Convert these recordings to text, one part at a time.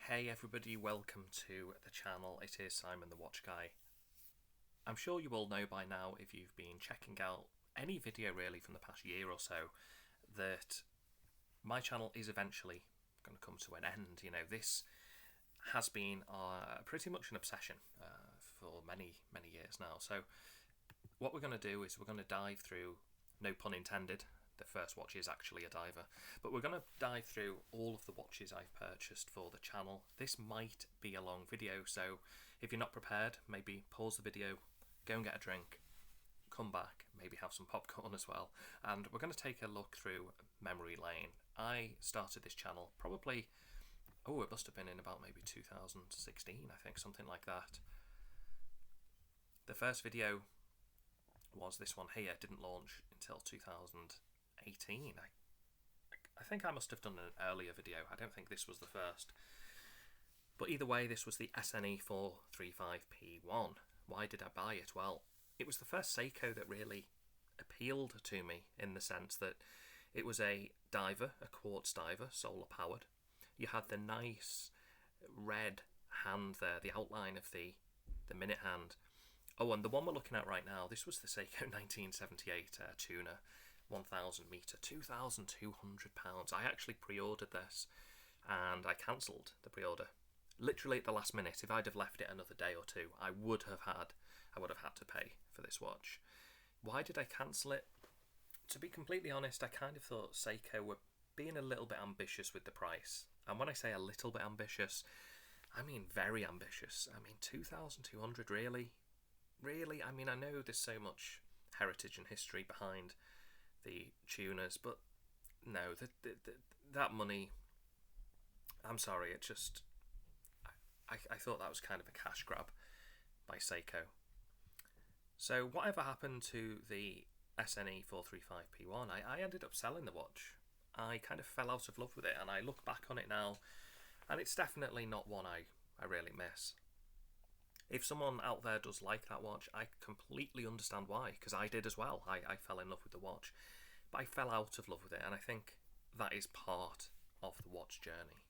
Hey everybody, welcome to the channel. It is Simon the Watch Guy. I'm sure you all know by now, if you've been checking out any video really from the past year or so, that my channel is eventually going to come to an end. You know, this has been pretty much an obsession for many years now. So what we're going to do is we're going to dive through, no pun intended, the first watch is actually a diver, but we're going to dive through all of the watches I've purchased for the channel. This might be a long video, so if you're not prepared, maybe pause the video, go and get a drink, come back, maybe have some popcorn as well, and we're going to take a look through memory lane. I started this channel probably, it must have been in about maybe 2016, I think, something like that. The first video was this one here, didn't launch until 2018. I think I must have done an earlier video. I don't think this was the first. But either way, this was the SNE 435P1. Why did I buy it? Well, it was the first Seiko that really appealed to me, in the sense that it was a diver, a quartz diver, solar powered. You had the nice red hand there, the outline of the minute hand. Oh, and the one we're looking at right now, this was the Seiko 1978 tuner, 1000 meter, £2,200. I actually pre-ordered this and I cancelled the pre-order literally at the last minute. If I'd have left it another day or two, I would have had to pay for this watch. Why did I cancel it? To be completely honest, I kind of thought Seiko were being a little bit ambitious with the price. And when I say a little bit ambitious, I mean very ambitious. I mean, 2,200 really? Really? I mean, I know there's so much heritage and history behind the tuners, but no, that money, I'm sorry, it just, I thought that was kind of a cash grab by Seiko. So whatever happened to the SNE 435P1, I ended up selling the watch. I kind of fell out of love with it, and I look back on it now, and it's definitely not one I really miss. If someone out there does like that watch, I completely understand why, because I did as well. I fell in love with the watch, but I fell out of love with it, and I think that is part of the watch journey.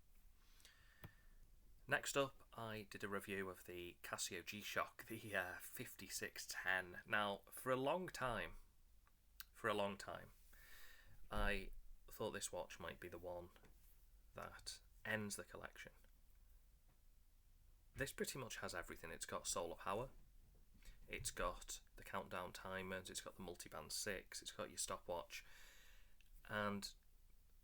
Next up, I did a review of the Casio G-Shock, the 5610. Now, for a long time, I thought this watch might be the one that ends the collection. This pretty much has everything. It's got solar power, it's got the countdown timers, it's got the multiband 6, it's got your stopwatch, and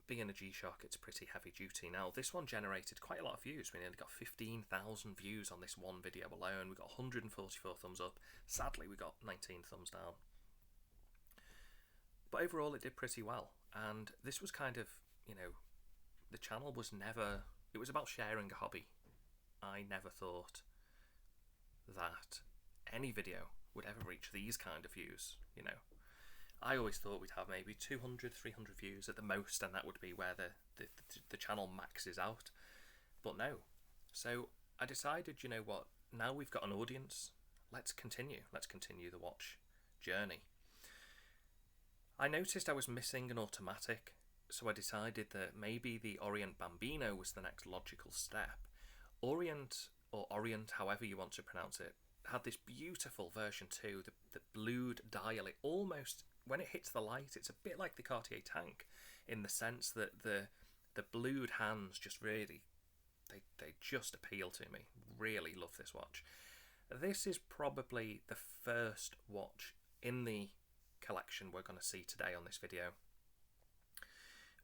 being a G-Shock, it's pretty heavy duty. Now, this one generated quite a lot of views. We nearly got 15,000 views on this one video alone. We got 144 thumbs up. Sadly, we got 19 thumbs down. But overall, it did pretty well. And this was kind of, you know, the channel was never, it was about sharing a hobby. I never thought that any video would ever reach these kind of views, you know. I always thought we'd have maybe 200, 300 views at the most, and that would be where the channel maxes out. But no. So I decided, you know what, now we've got an audience, let's continue the watch journey. I noticed I was missing an automatic, so I decided that maybe the Orient Bambino was the next logical step. Orient, or Orient, however you want to pronounce it, had this beautiful version too, the blued dial. It almost, when it hits the light, it's a bit like the Cartier tank, in the sense that the blued hands just really, they just appeal to me. Really love this watch. This is probably the first watch in the collection we're going to see today on this video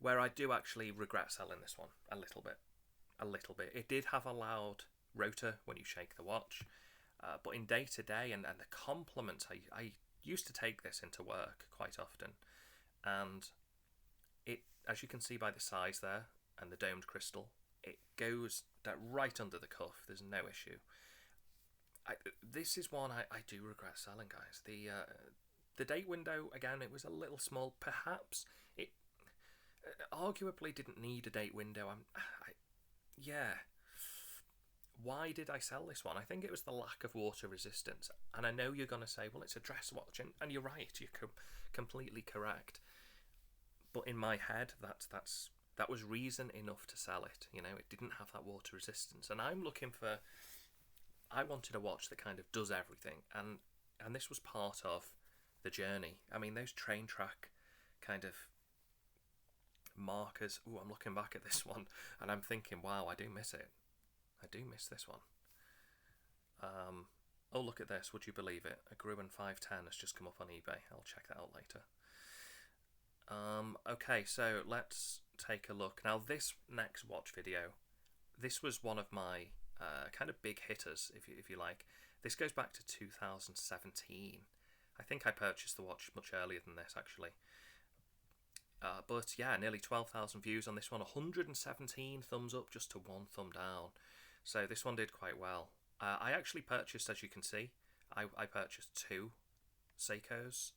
where I do actually regret selling this one a little bit. It did have a loud rotor when you shake the watch, but in day-to-day and the compliments, I used to take this into work quite often, and it, as you can see by the size there and the domed crystal, it goes right under the cuff. There's no issue. This is one I do regret selling, guys. The date window, again, it was a little small. Perhaps it arguably didn't need a date window. Yeah. Why did I sell this one? I think it was the lack of water resistance. And I know you're going to say, well, it's a dress watch. And you're right. You're completely correct. But in my head, that's That was reason enough to sell it. You know, it didn't have that water resistance. And I'm looking for... I wanted a watch that kind of does everything. And this was part of the journey. I mean, those train track kind of markers. Ooh, I'm looking back at this one and I'm thinking, wow, I do miss it. I do miss this one. Oh, look at this. Would you believe it? A Gruen 510 has just come up on eBay. I'll check that out later. Okay, so let's take a look. Now, this next watch video, this was one of my kind of big hitters, if you like. This goes back to 2017. I think I purchased the watch much earlier than this, actually. But yeah, nearly 12,000 views on this one. 117 thumbs up just to 1 thumb down. So this one did quite well. I actually purchased, as you can see, I purchased 2 Seikos.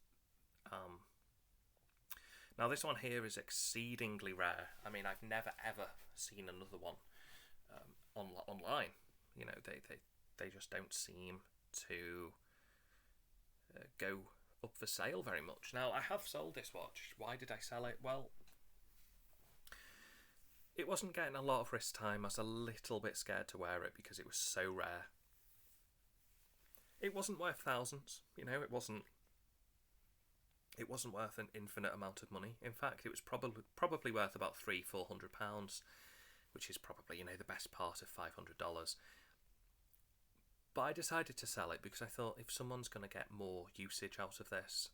Now this one here is exceedingly rare. I mean, I've never ever seen another one online. You know, they just don't seem to go up for sale very much. Now, I have sold this watch. Why did I sell it? Well, it wasn't getting a lot of wrist time. I was a little bit scared to wear it because it was so rare. It wasn't worth thousands, you know, it wasn't worth an infinite amount of money. In fact, it was probably worth about £300-400, which is probably, you know, the best part of $500. But I decided to sell it because I thought if someone's going to get more usage out of this,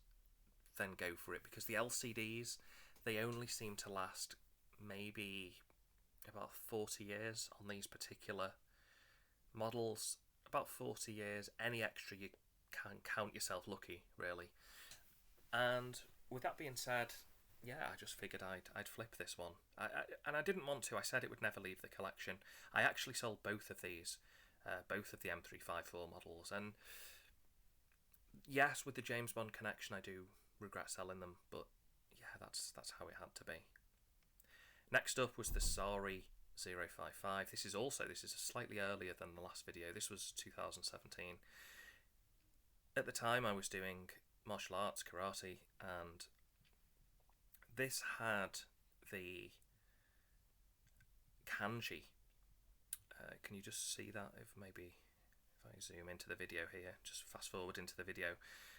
then go for it. Because the LCDs, they only seem to last maybe about 40 years on these particular models. About 40 years. Any extra, you can count yourself lucky, really. And with that being said, yeah, I just figured I'd flip this one. And I didn't want to. I said it would never leave the collection. I actually sold both of these. Both of the M354 models, and yes, with the James Bond connection, I do regret selling them, but yeah, that's how it had to be. Next up was the Sari 055. This is slightly earlier than the last video. This was 2017. At the time, I was doing martial arts, karate, and this had the kanji. Can you just see that? If I zoom into the video here, just fast forward into the video,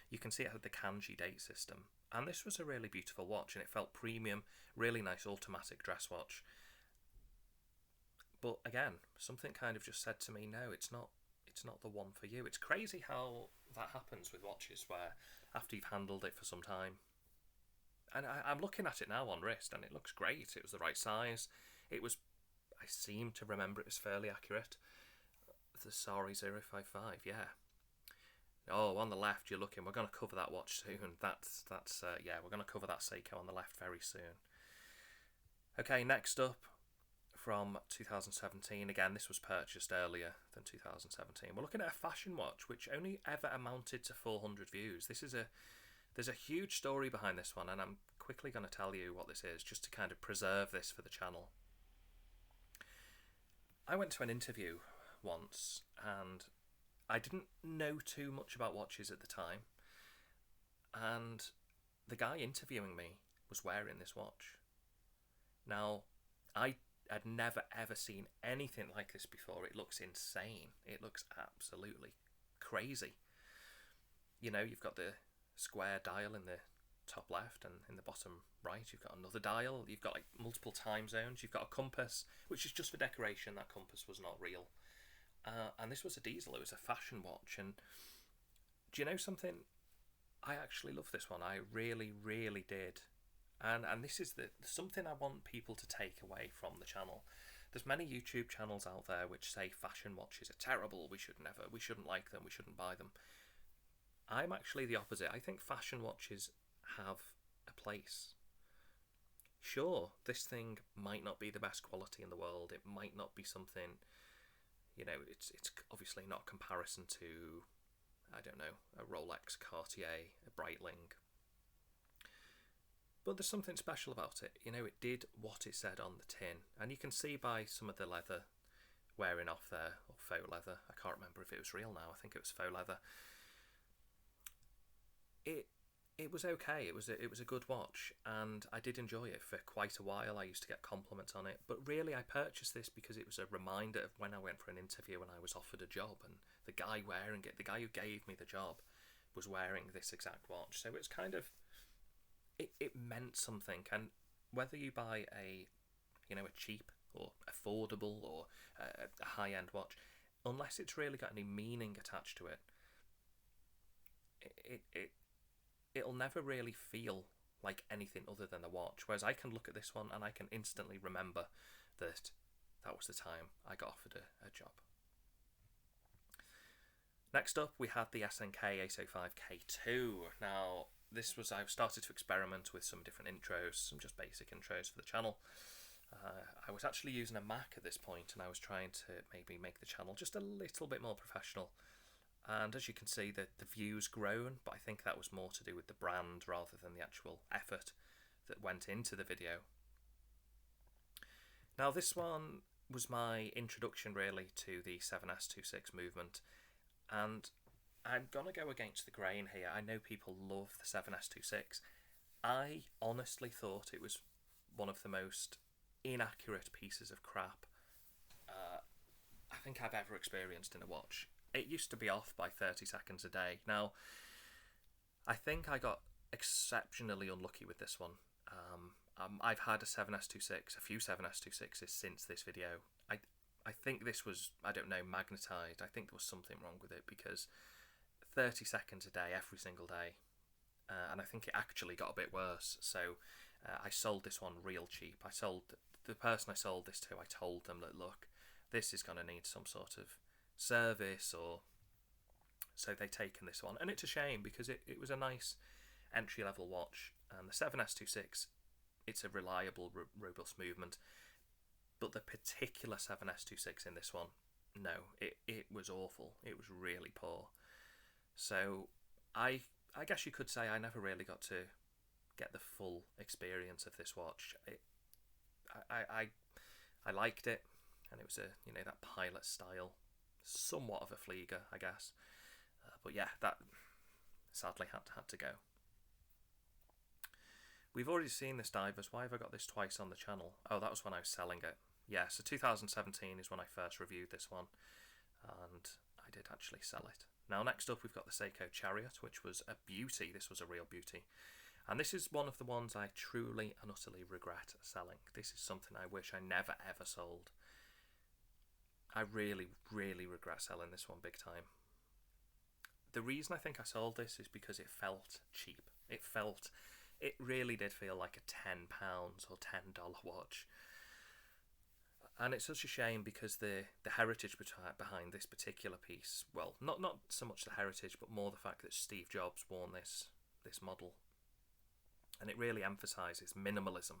you can see it had the kanji date system. And this was a really beautiful watch, and it felt premium, really nice automatic dress watch. But again, something kind of just said to me, no, it's not the one for you. It's crazy how that happens with watches, where after you've handled it for some time, and I'm looking at it now on wrist, and it looks great. It was the right size. I seem to remember it was fairly accurate. The Sari 055, yeah. Oh, on the left, you're looking. We're going to cover that watch soon. Yeah, we're going to cover that Seiko on the left very soon. Okay, next up, from 2017. Again, this was purchased earlier than 2017. We're looking at a fashion watch, which only ever amounted to 400 views. There's a huge story behind this one, and I'm quickly going to tell you what this is, just to kind of preserve this for the channel. I went to an interview once, and I didn't know too much about watches at the time, and the guy interviewing me was wearing this watch. Now, I had never ever seen anything like this before. It looks insane. It looks absolutely crazy. You know, you've got the square dial in the top left, and in the bottom right you've got another dial. You've got like multiple time zones. You've got a compass, which is just for decoration. That compass was not real. And this was a diesel. It was a fashion watch. And do you know something? I actually love this one. I really, really did. And this is something I want people to take away from the channel. There's many YouTube channels out there which say fashion watches are terrible. We shouldn't like them. We shouldn't buy them. I'm actually the opposite. I think fashion watches have a place. Sure, this thing might not be the best quality in the world. It might not be something, you know, it's obviously not a comparison to, I don't know, a Rolex, Cartier, a Breitling. But there's something special about it. You know, it did what it said on the tin. And you can see by some of the leather wearing off there, or faux leather. I can't remember if it was real now. I think it was faux leather. it was okay. It was a good watch, and I did enjoy it for quite a while. I used to get compliments on it, but really I purchased this because it was a reminder of when I went for an interview and I was offered a job, and the guy wearing it, the guy who gave me the job, was wearing this exact watch. So it's kind of, it meant something. And whether you buy a cheap or affordable or a high-end watch, unless it's really got any meaning attached to it, it'll never really feel like anything other than a watch. Whereas I can look at this one and I can instantly remember that was the time I got offered a job. Next up, we had the SNK 805K2. Now, I've started to experiment with some different intros, some just basic intros for the channel. I was actually using a Mac at this point, and I was trying to maybe make the channel just a little bit more professional. And as you can see, the views grown, but I think that was more to do with the brand rather than the actual effort that went into the video. Now, this one was my introduction really to the 7S26 movement, and I'm gonna go against the grain here. I know people love the 7S26. I honestly thought it was one of the most inaccurate pieces of crap I think I've ever experienced in a watch. It used to be off by 30 seconds a day. Now, I think I got exceptionally unlucky with this one. I've had a 7S26, a few 7S26s since this video. I think this was, I don't know, magnetized. I think there was something wrong with it, because 30 seconds a day, every single day. And I think it actually got a bit worse. So I sold this one real cheap. The person I sold this to, I told them that, look, this is going to need some sort of service, or so they've taken this one. And it's a shame, because it was a nice entry-level watch. And the 7S26, it's a reliable, robust movement. But the particular 7S26 in this one, no, it was awful. It was really poor. So I guess you could say I never really got to get the full experience of this watch. I liked it, and it was that pilot style, somewhat of a Flieger, I guess. But yeah, that sadly had to go. We've already seen this divers. Why have I got this twice on the channel? Oh, that was when I was selling it. Yeah, so 2017 is when I first reviewed this one, and I did actually sell it. Now, next up, we've got the Seiko Chariot, which was a beauty. This was a real beauty. And this is one of the ones I truly and utterly regret selling. This is something I wish I never ever sold. I really, really regret selling this one big time. The reason I think I sold this is because it felt cheap. It really did feel like a £10 or $10 watch. And it's such a shame, because the heritage behind this particular piece, well, not so much the heritage, but more the fact that Steve Jobs worn this model. And it really emphasises minimalism,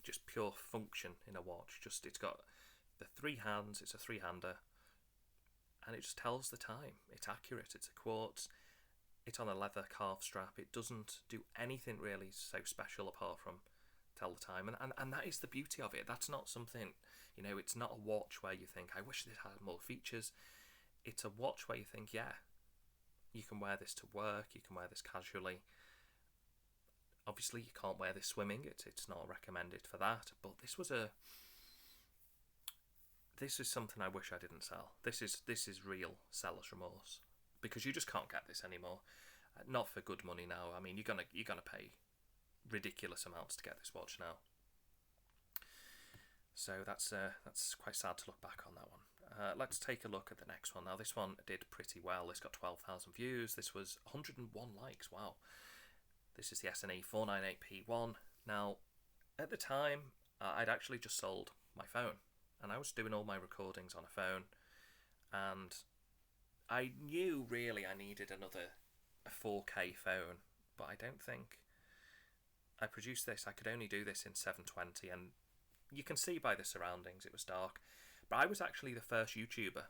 just pure function in a watch. It's got the 3 hands, it's a 3-hander, and it just tells the time. It's accurate, it's a quartz, it's on a leather calf strap. It doesn't do anything really so special apart from tell the time, and that is the beauty of it. That's not something, it's not a watch where you think, I wish this had more features. It's a watch where you think, yeah, you can wear this to work, you can wear this casually. Obviously, you can't wear this swimming. It's not recommended for that. But this is something I wish I didn't sell. This is real seller's remorse, because you just can't get this anymore. Not for good money now. I mean, you're gonna pay ridiculous amounts to get this watch now. So that's quite sad to look back on that one. Let's take a look at the next one. Now, this one did pretty well. It's got 12,000 views. This was 101 likes. Wow. This is the SNE 498P1. Now, at the time, I'd actually just sold my phone, and I was doing all my recordings on a phone, and I knew really I needed a 4K phone, but I don't think I produced this. I could only do this in 720, and you can see by the surroundings it was dark. But I was actually the first YouTuber,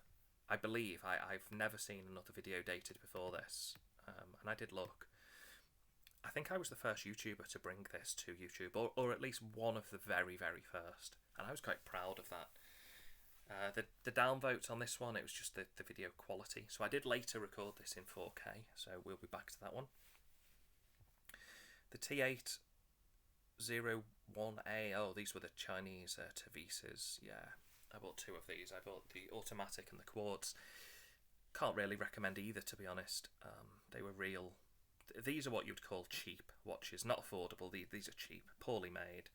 I believe. I've never seen another video dated before this, and I did look. I think I was the first YouTuber to bring this to YouTube, or at least one of the very, very first, and I was quite proud of that. The downvotes on this one, it was just the video quality. So I did later record this in 4K, so we'll be back to that one. The T801A, oh, these were the Chinese Tavises. Yeah, I bought 2 of these. I bought the automatic and the quartz. Can't really recommend either, to be honest. They were real. These are what you'd call cheap watches, not affordable. These are cheap, poorly made,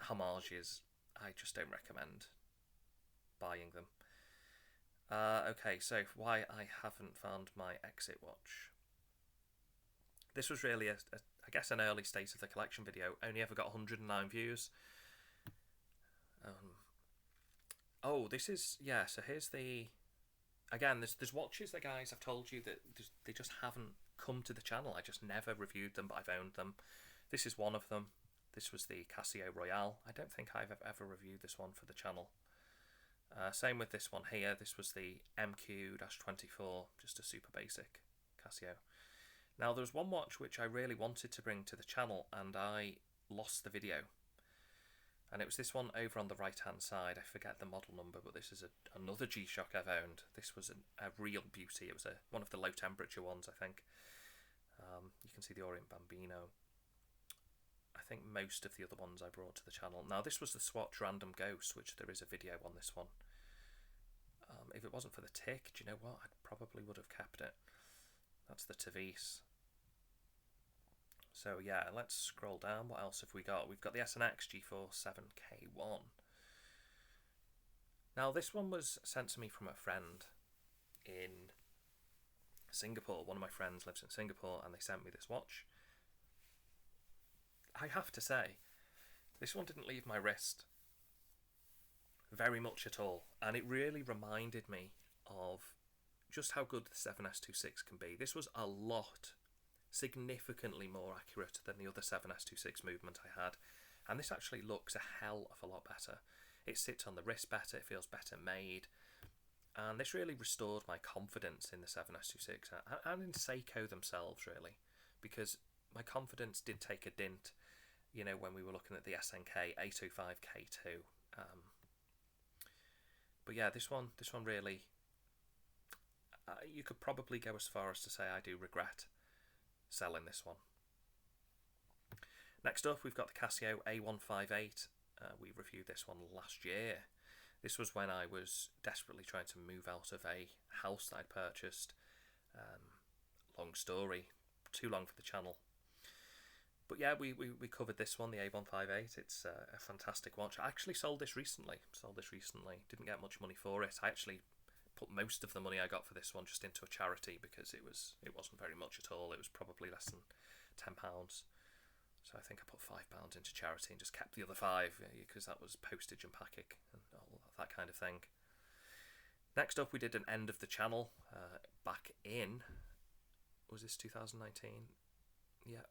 homages. I just don't recommend buying them. Okay, so why I haven't found my exit watch. This was really, I guess, an early state of the collection video. Only ever got 109 views. Oh, this is, yeah, so here's the... Again, there's watches that, guys, I've told you that they just haven't come to the channel. I just never reviewed them, but I've owned them. This is one of them. This was the Casio Royale. I don't think I've ever reviewed this one for the channel. Same with this one here. This was the MQ-24, just a super basic Casio. Now, there was one watch which I really wanted to bring to the channel, and I lost the video. And it was this one over on the right-hand side. I forget the model number, but this is another G-Shock I've owned. This was a real beauty. It was one of the low-temperature ones, I think. You can see the Orient Bambino. I think most of the other ones I brought to the channel. Now, this was the Swatch Random Ghost, which there is a video on this one. If it wasn't for the tick, do you know what? I probably would have kept it. That's the Tavis. So yeah, let's scroll down. What else have we got? We've got the SNX G47K1. Now, this one was sent to me from a friend in Singapore. One of my friends lives in Singapore, and they sent me this watch. I have to say, this one didn't leave my wrist very much at all, and it really reminded me of just how good the 7S26 can be. This was a lot, significantly more accurate than the other 7S26 movement I had, and this actually looks a hell of a lot better. It sits on the wrist better, it feels better made, and this really restored my confidence in the 7S26 and in Seiko themselves, really, because my confidence did take a dint, you know, when we were looking at the SNK 805K2. But yeah, this one really, you could probably go as far as to say I do regret selling this one. Next up, we've got the Casio A158. We reviewed this one last year. This was when I was desperately trying to move out of a house that I'd purchased. Long story, too long for the channel. But yeah, we covered this one, the A158. It's a fantastic watch. I actually sold this recently. Didn't get much money for it. I actually put most of the money I got for this one just into a charity because it wasn't very much at all. It was probably less than £10. So I think I put £5 into charity and just kept the other £5 because that was postage and packing and all that kind of thing. Next up, we did an end of the channel back in, was this 2019? Yeah.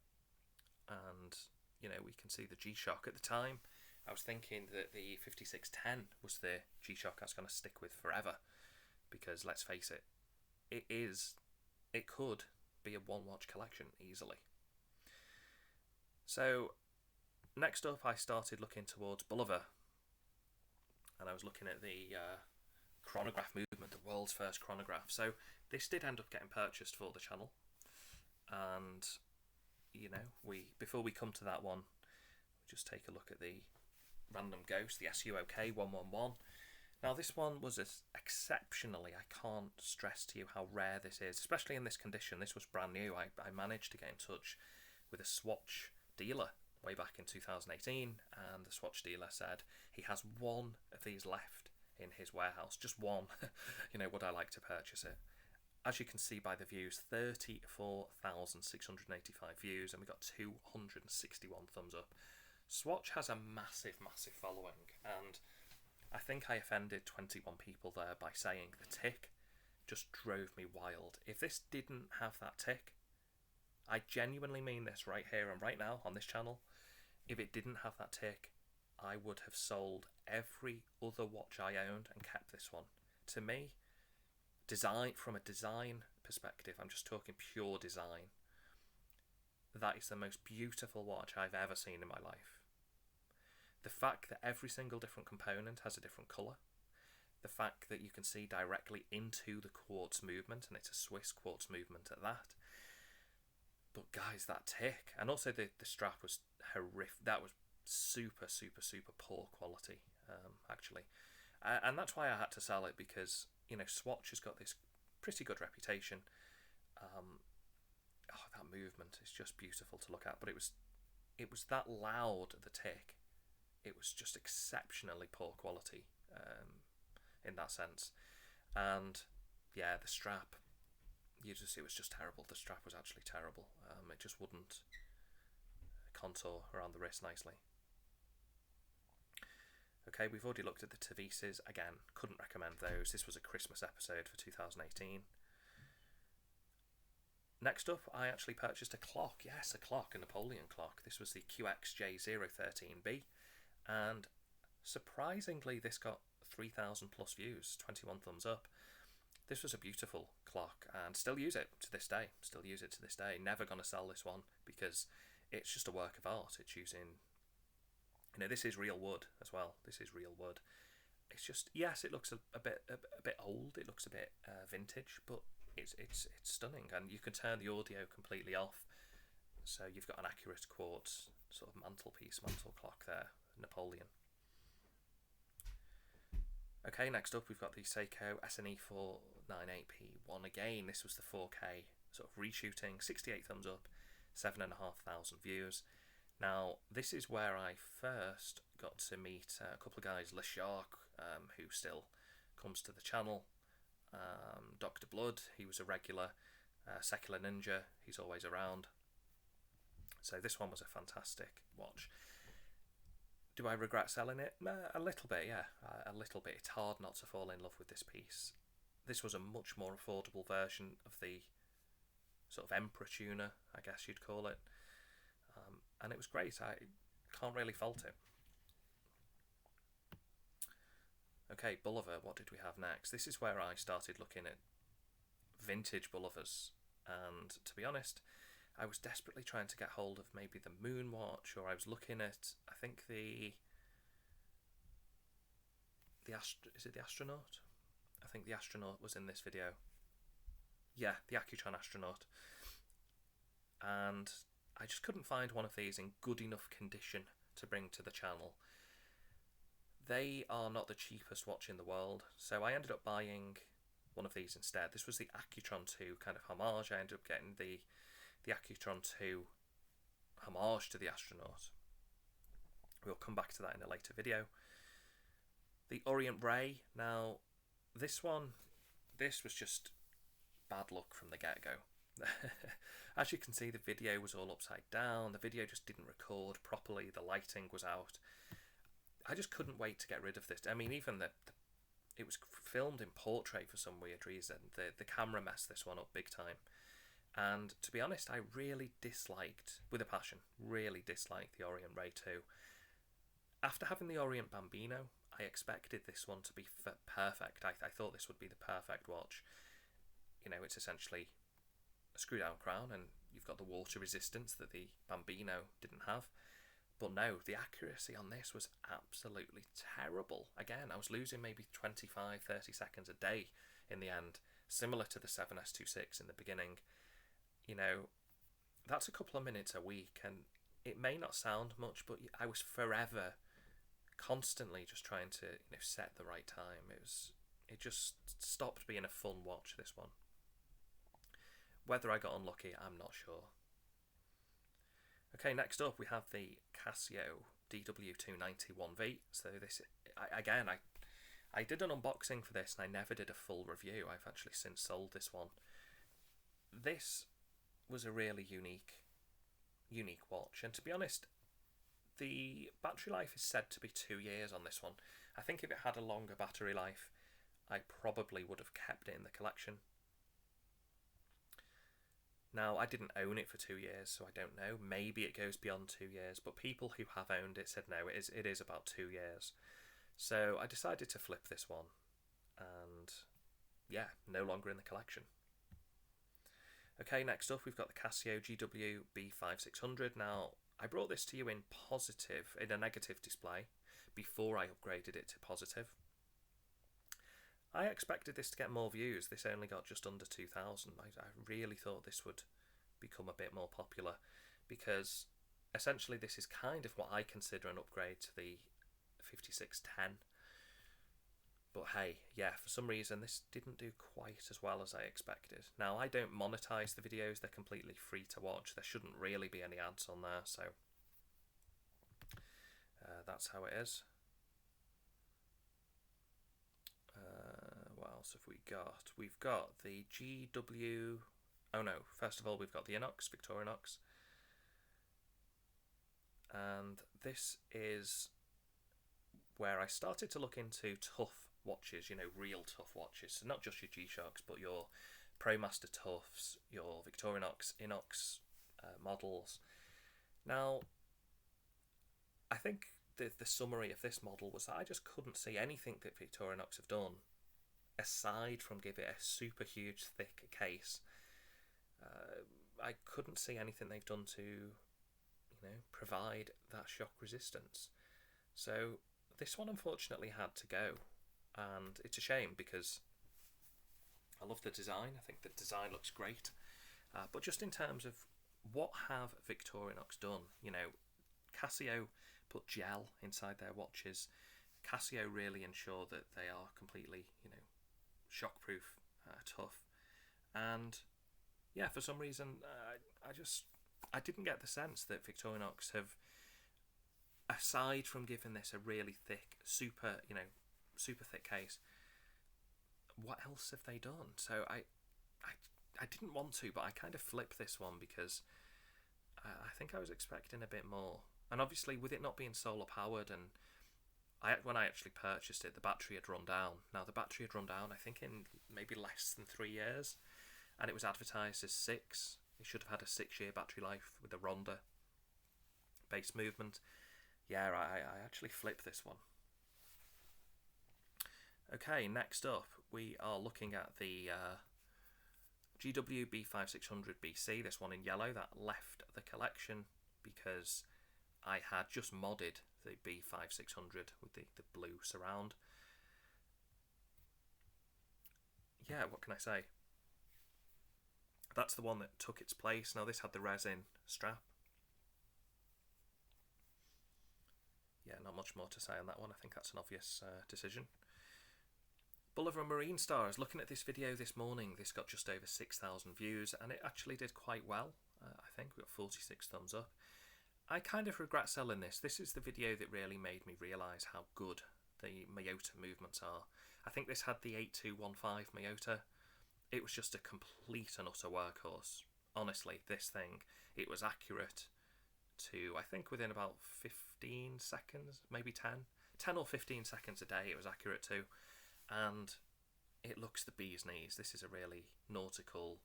And, you know, we can see the G-Shock. At the time, I was thinking that the 5610 was the G-Shock I was going to stick with forever. Because, let's face it, it could be a one-watch collection easily. So, next up, I started looking towards Bulliver. And I was looking at the chronograph movement, the world's first chronograph. So, this did end up getting purchased for the channel. And... you know, before we come to that one, we'll just take a look at the Random Ghost, the SUOK 111. Now, this one was exceptionally, I can't stress to you how rare this is, especially in this condition. This was brand new. I managed to get in touch with a Swatch dealer way back in 2018, and the Swatch dealer said he has one of these left in his warehouse, just one. You know, would I like to purchase it? As you can see by the views, 34,685 views, and we got 261 thumbs up. Swatch has a massive, massive following, and I think I offended 21 people there by saying the tick just drove me wild. If this didn't have that tick, I genuinely mean this right here and right now on this channel, if it didn't have that tick, I would have sold every other watch I owned and kept this one. To me, from a design perspective, I'm just talking pure design, that is the most beautiful watch I've ever seen in my life. The fact that every single different component has a different colour, the fact that you can see directly into the quartz movement, and it's a Swiss quartz movement at that, But guys, that tick, and also the strap was horrific. That was super, super, super poor quality, actually. And that's why I had to sell it, because, you know, Swatch has got this pretty good reputation. Oh, that movement is just beautiful to look at, but it was that loud, the tick. It was just exceptionally poor quality in that sense. And yeah, the strap, it was just terrible. The strap was actually terrible. It just wouldn't contour around the wrist nicely. Okay, we've already looked at the Tavises. Again, couldn't recommend those. This was a Christmas episode for 2018. Next up, I actually purchased a clock. Yes, a clock, a Napoleon clock. This was the QXJ013B, and surprisingly, this got 3,000 plus views, 21 thumbs up. This was a beautiful clock, and still use it to this day. Never going to sell this one, because it's just a work of art. It's using, you know, this is real wood as well. This is real wood. It's just, yes, it looks a bit old. It looks a bit vintage, but it's stunning, and you can turn the audio completely off. So you've got an accurate quartz sort of mantle clock there, Napoleon. Okay, next up we've got the Seiko SNE 498P1 again. This was the 4K sort of reshooting, 68 thumbs up, 7,500 views. Now, this is where I first got to meet a couple of guys, Le Shark, who still comes to the channel, Dr. Blood, he was a regular, Secular Ninja, he's always around. So this one was a fantastic watch. Do I regret selling it? A little bit, yeah, a little bit. It's hard not to fall in love with this piece. This was a much more affordable version of the sort of Emperor tuner, I guess you'd call it. And it was great. I can't really fault it. Okay, Bulliver, what did we have next? This is where I started looking at vintage Bullivers, and to be honest, I was desperately trying to get hold of maybe the Moon watch, or I was looking at, I think is it the Astronaut? I think the Astronaut was in this video. Yeah, the Accutron Astronaut. And I just couldn't find one of these in good enough condition to bring to the channel. They are not the cheapest watch in the world, so I ended up buying one of these instead. This was the Accutron 2 kind of homage. I ended up getting the Accutron 2 homage to the Astronaut. We'll come back to that in a later video. The Orient Ray. Now, this was just bad luck from the get-go. As you can see, the video was all upside down. The video just didn't record properly. The lighting was out. I just couldn't wait to get rid of this. I mean, even it was filmed in portrait for some weird reason. The camera messed this one up big time. And to be honest, I really disliked, with a passion, really disliked the Orient Ray 2. After having the Orient Bambino, I expected this one to be perfect. I thought this would be the perfect watch. You know, it's essentially a screw-down crown, and you've got the water resistance that the Bambino didn't have. But no, the accuracy on this was absolutely terrible. Again, I was losing maybe 25, 30 seconds a day in the end, similar to the 7S26 in the beginning. You know, that's a couple of minutes a week, and it may not sound much, but I was forever, constantly just trying to, you know, set the right time. It just stopped being a fun watch, this one. Whether I got unlucky, I'm not sure. Okay, next up we have the Casio DW291V. So this, I did an unboxing for this, and I never did a full review. I've actually since sold this one. This was a really unique watch, and to be honest, the battery life is said to be 2 years on this one. I think if it had a longer battery life, I probably would have kept it in the collection. Now, I didn't own it for 2 years, so I don't know. Maybe it goes beyond 2 years, but people who have owned it said no, it is about 2 years. So I decided to flip this one, and yeah, no longer in the collection. Okay, next up we've got the Casio Gw B5600. Now, I brought this to you in a negative display before I upgraded it to positive. I expected this to get more views. This only got just under 2,000. I really thought this would become a bit more popular, because essentially this is kind of what I consider an upgrade to the 5610. But hey, yeah, for some reason this didn't do quite as well as I expected. Now, I don't monetize the videos, they're completely free to watch. There shouldn't really be any ads on there, so that's how it is. What else have we got? We've got the GW... Oh no, first of all we've got the Inox, Victorinox. And this is where I started to look into tough watches, you know, real tough watches. So not just your G-Shocks, but your Promaster Toughs, your Victorinox Inox models. Now, I think the summary of this model was that I just couldn't see anything that Victorinox have done aside from give it a super huge thick case. I couldn't see anything they've done to, you know, provide that shock resistance. So this one unfortunately had to go, and it's a shame because I love the design. I think the design looks great, but just in terms of what have Victorinox done, you know, Casio put gel inside their watches. Casio really ensure that they are completely, you know, shockproof, tough, and yeah, for some reason I didn't get the sense that Victorinox have, aside from giving this a really thick, super thick case, what else have they done? So I didn't want to, but I kind of flipped this one because I think I was expecting a bit more. And obviously, with it not being solar powered, and when I actually purchased it, the battery had run down. Now, the battery had run down, I think, in maybe less than 3 years, and it was advertised as 6. It should have had a 6-year battery life with a Ronda base movement. Yeah, I actually flipped this one. Okay, next up, we are looking at the GW B5600 Bc, this one in yellow, that left the collection because I had just modded the B5600 with the blue surround. Yeah, what can I say? That's the one that took its place. Now this had the resin strap. Yeah, not much more to say on that one. I think that's an obvious decision. Bolivar Marine Stars. Looking at this video this morning, this got just over 6,000 views, and it actually did quite well. I think we got 46 thumbs up. I kind of regret selling this. This is the video that really made me realise how good the Miyota movements are. I think this had the 8215 Miyota. It was just a complete and utter workhorse. Honestly, this thing, it was accurate to, I think, within about 15 seconds, maybe 10 or 15 seconds a day it was accurate to. And it looks the bee's knees. This is a really nautical,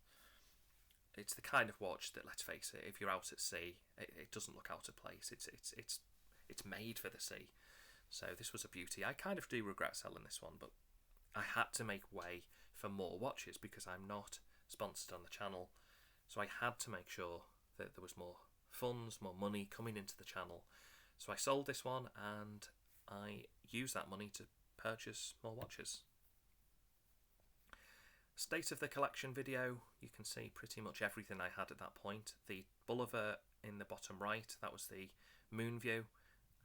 it's the kind of watch that, let's face it, if you're out at sea, it doesn't look out of place. It's made for the sea. So this was a beauty. I kind of do regret selling this one, but I had to make way for more watches because I'm not sponsored on the channel. So I had to make sure that there was more funds, more money coming into the channel. So I sold this one and I used that money to purchase more watches. State of the collection video, you can see pretty much everything I had at that point. The Bolivar in the bottom right, that was the moon view,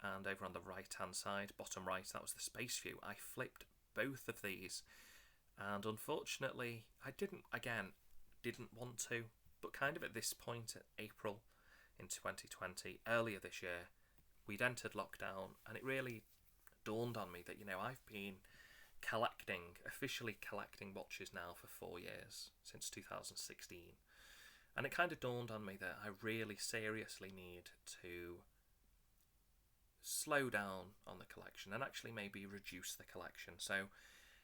and over on the right hand side, bottom right, that was the space view. I flipped both of these, and unfortunately I didn't want to, but kind of at this point, at April in 2020, earlier this year, we'd entered lockdown, and it really dawned on me that, you know, I've been officially collecting watches now for 4 years, since 2016. And it kind of dawned on me that I really seriously need to slow down on the collection and actually maybe reduce the collection. So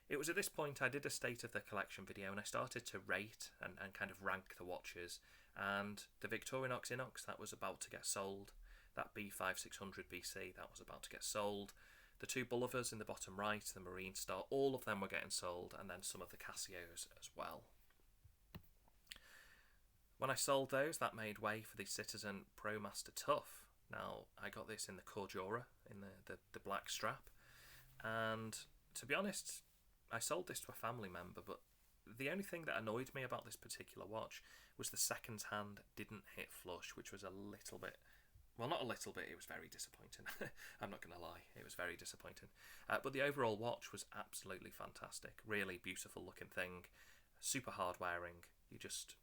it was at this point I did a state of the collection video and I started to rate and kind of rank the watches. And the Victorinox Inox, that was about to get sold. That B5600 Bc, that was about to get sold. The two Bolivars in the bottom right, the Marine Star, all of them were getting sold, and then some of the Casios as well. When I sold those, that made way for the Citizen Promaster Tough. Now, I got this in the Cordura, in the black strap, and to be honest, I sold this to a family member, but the only thing that annoyed me about this particular watch was the seconds hand didn't hit flush, which was a little bit, well, not a little bit, it was very disappointing. I'm not going to lie, it was very disappointing. But the overall watch was absolutely fantastic. Really beautiful looking thing, super hard wearing. You just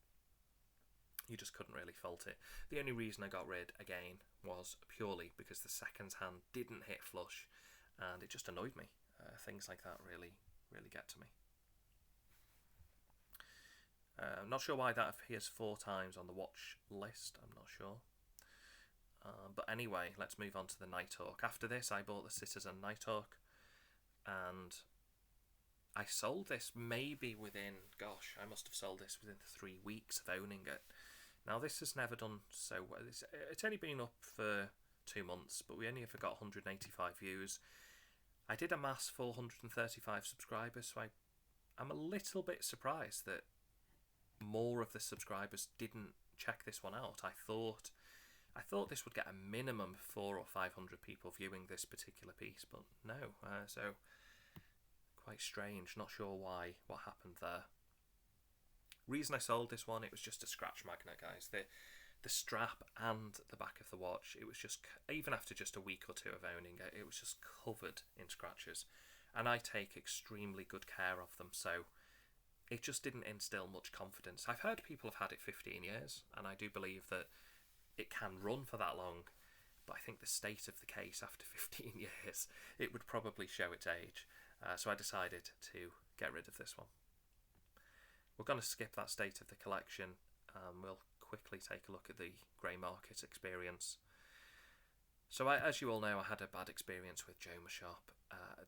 couldn't really fault it. The only reason I got rid, again, was purely because the seconds hand didn't hit flush, and it just annoyed me. Things like that really get to me. I'm not sure why that appears 4 times on the watch list, I'm not sure. But anyway, let's move on to the Nighthawk. After this, I bought the Citizen Nighthawk, and I sold this maybe within, gosh, I must have sold this within 3 weeks of owning it. Now, this has never done so well. It's only been up for 2 months, but we only ever got 185 views. I did amass 435 subscribers, so I'm a little bit surprised that more of the subscribers didn't check this one out. I thought this would get a minimum of 400 or 500 people viewing this particular piece, but no. So quite strange. Not sure why. What happened there? Reason I sold this one, it was just a scratch magnet, guys. The strap and the back of the watch, it was just, even after just a week or 2 of owning it, it was just covered in scratches. And I take extremely good care of them, so it just didn't instill much confidence. I've heard people have had it 15 years, and I do believe that it can run for that long, but I think the state of the case after 15 years, it would probably show its age. So I decided to get rid of this one. We're going to skip that state of the collection. We'll quickly take a look at the grey market experience. So as you all know, I had a bad experience with Joma Shop.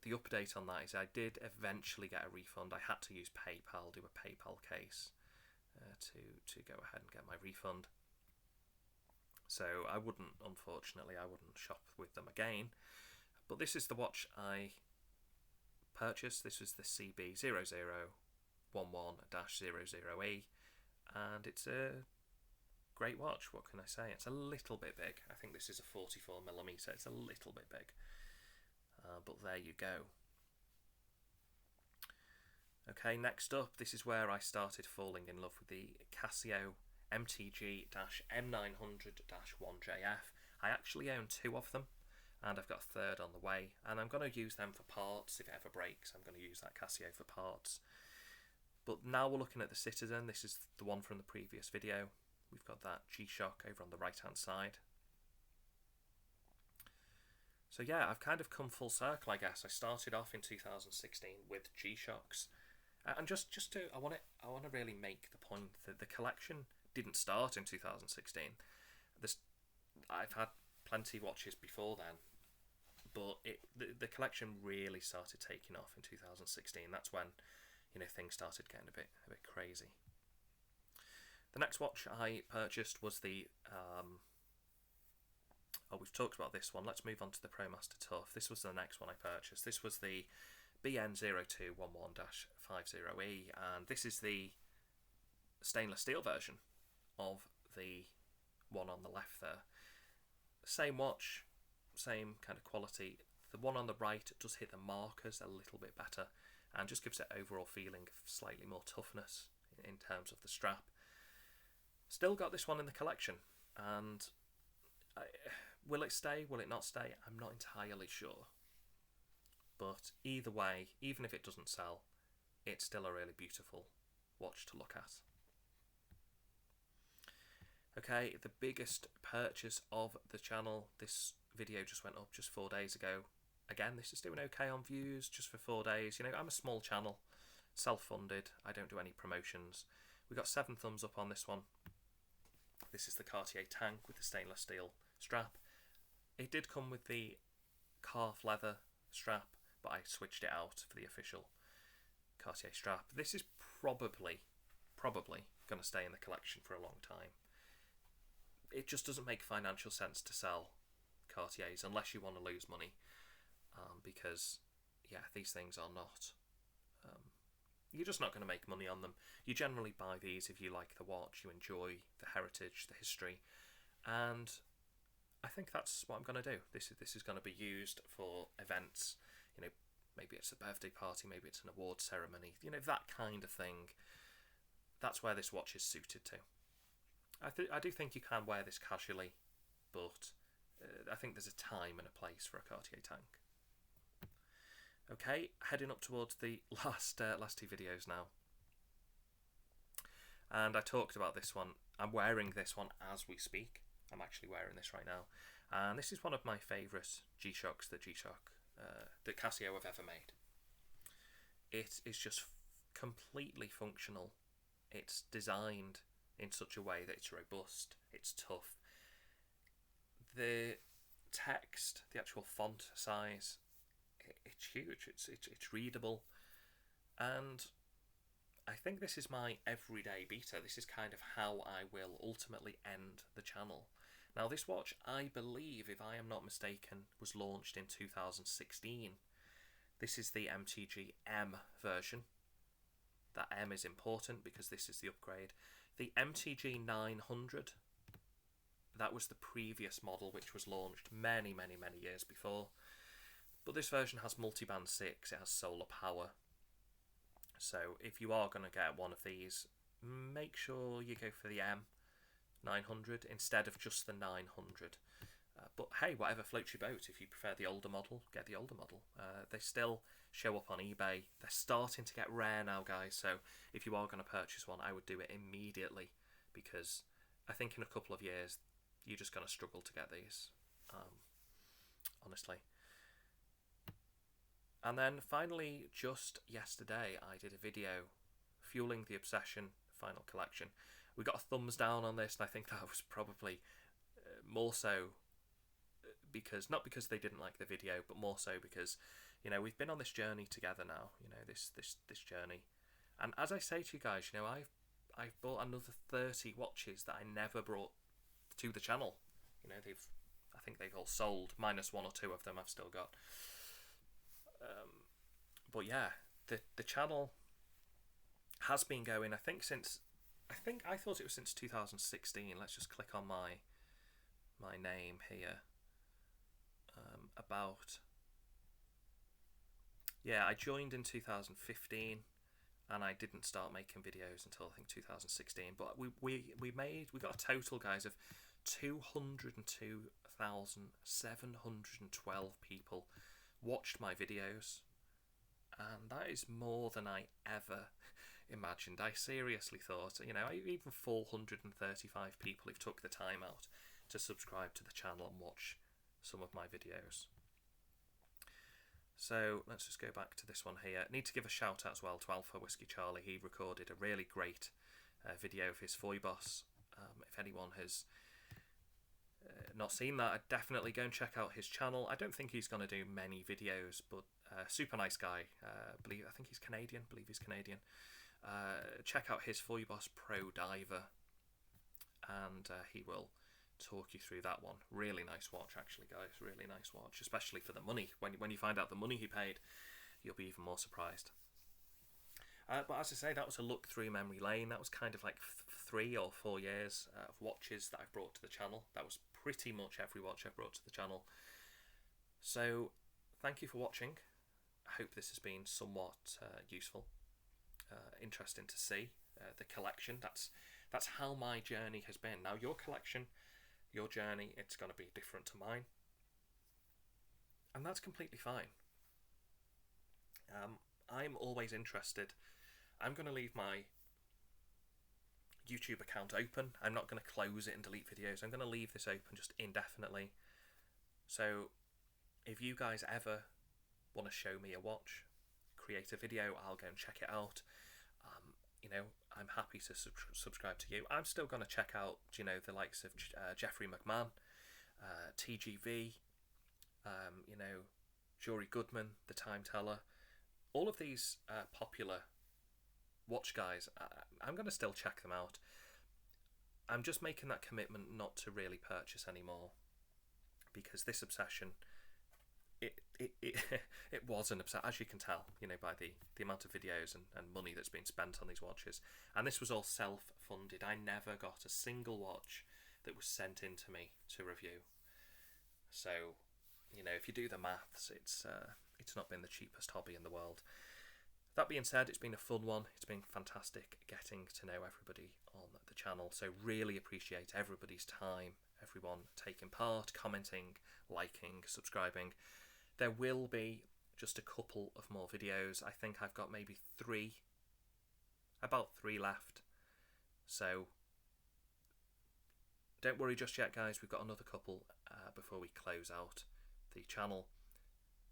The update on that is I did eventually get a refund. I had to use PayPal, do a PayPal case to go ahead and get my refund. So I wouldn't, unfortunately, shop with them again. But this is the watch I purchased. This was the CB0011-00E, and it's a great watch. What can I say? It's a little bit big. I think this is a 44mm. It's a little bit big, but there you go. Okay, next up, this is where I started falling in love with the Casio Mtg-M 900-1JF. I actually own 2 of them, and I've got a third on the way, and I'm going to use them for parts. If it ever breaks, I'm going to use that Casio for parts. But now we're looking at the Citizen. This is the one from the previous video. We've got that G-Shock over on the right hand side. So yeah, I've kind of come full circle, I guess. I started off in 2016 with G-Shocks, and just to I want to really make the point that the collection didn't start in 2016. I've had plenty watches before then, but the collection really started taking off in 2016. That's when, you know, things started getting a bit crazy. The next watch I purchased was the we've talked about this one. Let's move on to the Promaster Tough. This was the next one I purchased. This was the BN0211-50E, and this is the stainless steel version of the one on the left there. Same watch, same kind of quality. The one on the right does hit the markers a little bit better and just gives it overall feeling of slightly more toughness in terms of the strap. Still got this one in the collection, and will it stay, will it not stay? I'm not entirely sure. But either way, even if it doesn't sell, it's still a really beautiful watch to look at. Okay, the biggest purchase of the channel. This video just went up just 4 days ago. Again, this is doing okay on views just for 4 days. You know, I'm a small channel, self-funded. I don't do any promotions. We got 7 thumbs up on this one. This is the Cartier tank with the stainless steel strap. It did come with the calf leather strap, but I switched it out for the official Cartier strap. This is probably going to stay in the collection for a long time. It just doesn't make financial sense to sell Cartiers unless you want to lose money, because yeah, these things are not, you're just not going to make money on them. You generally buy these if you like the watch, you enjoy the heritage, the history, and I think that's what I'm going to do. This is going to be used for events, you know, maybe it's a birthday party, maybe it's an award ceremony, you know, that kind of thing. That's where this watch is suited to. I do think you can wear this casually, but I think there's a time and a place for a Cartier tank. Okay, heading up towards the last two videos now. And I talked about this one. I'm wearing this one as we speak. I'm actually wearing this right now. And this is one of my favourite G-Shocks that Casio have ever made. It is just completely functional. It's designed in such a way that it's robust, it's tough. The text, the actual font size, it's huge, it's readable. And I think this is my everyday beater. This is kind of how I will ultimately end the channel. Now this watch, I believe, if I am not mistaken, was launched in 2016. This is the Mtg-M version. That M is important because this is the upgrade. The Mtg-900, that was the previous model which was launched many years before. But this version has multiband 6, it has solar power. So if you are going to get one of these, make sure you go for the M900 instead of just the 900. But hey, whatever floats your boat. If you prefer the older model, get the older model. They still show up on eBay. They're starting to get rare now, guys. So if you are going to purchase one, I would do it immediately, because I think in a couple of years, you're just going to struggle to get these, honestly. And then finally, just yesterday, I did a video, Fueling the Obsession Final Collection. We got a thumbs down on this, and I think that was probably more so because, not because they didn't like the video, but more so because, you know, we've been on this journey together now, you know, this journey. And as I say to you guys, you know, I've bought another 30 watches that I never brought to the channel. You know, I think they've all sold, minus one or two of them I've still got. But yeah, the channel has been going, I think I thought it was since 2016. Let's just click on my name here. I joined in 2015, and I didn't start making videos until I think 2016. But we got a total, guys, of 202,712 people watched my videos, and that is more than I ever imagined. I seriously thought, you know, even 435 people who took the time out to subscribe to the channel and watch some of my videos. So let's just go back to this one here. Need to give a shout out as well to Alpha Whiskey Charlie. He recorded a really great video of his Foibos. If anyone has not seen that, I'd definitely go and check out his channel. I don't think he's going to do many videos, but super nice guy. I think he's Canadian. Check out his Foibos Pro Diver, and he will talk you through that one. Really nice watch, actually, guys. Really nice watch, especially for the money. When you find out the money he paid, you'll be even more surprised. But as I say, that was a look through memory lane. That was kind of like 3 or 4 years of watches that I've brought to the channel. That was pretty much every watch I've brought to the channel. So thank you for watching. I hope this has been somewhat useful, interesting to see the collection. That's how my journey has been. Now your collection, your journey, it's going to be different to mine, and that's completely fine. I'm always interested. I'm going to leave my YouTube account open. I'm not going to close it and delete videos. I'm going to leave this open just indefinitely. So if you guys ever want to show me a watch, create a video, I'll go and check it out. You know, I'm happy to subscribe to you. I'm still going to check out, you know, the likes of Jeffrey McMahon, TGV, you know, Jory Goodman, the Time Teller. All of these popular watch guys, I'm going to still check them out. I'm just making that commitment not to really purchase anymore, because this obsession, it was an obsession, as you can tell, you know, by the amount of videos and money that's been spent on these watches. And this was all self-funded. I never got a single watch that was sent in to me to review. So, you know, if you do the maths, it's It's not been the cheapest hobby in the world. That being said, it's been a fun one. It's been fantastic getting to know everybody on the channel. So really appreciate everybody's time, everyone taking part, commenting, liking, subscribing. There will be just a couple of more videos. I think I've got maybe about three left. So don't worry just yet, guys. We've got another couple before we close out the channel.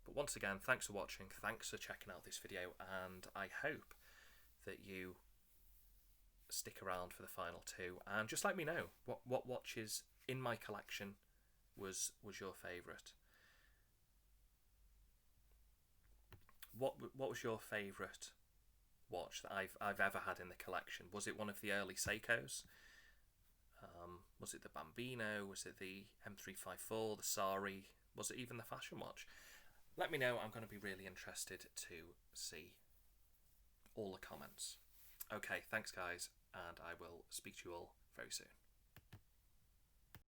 But once again, thanks for watching, thanks for checking out this video, and I hope that you stick around for the final two, and just let me know what watches in my collection was your favourite. What was your favourite watch that I've ever had in the collection? Was it one of the early Seikos? Was it the Bambino? Was it the M354, the Sari? Was it even the fashion watch? Let me know. I'm going to be really interested to see all the comments. Okay, thanks guys, and I will speak to you all very soon.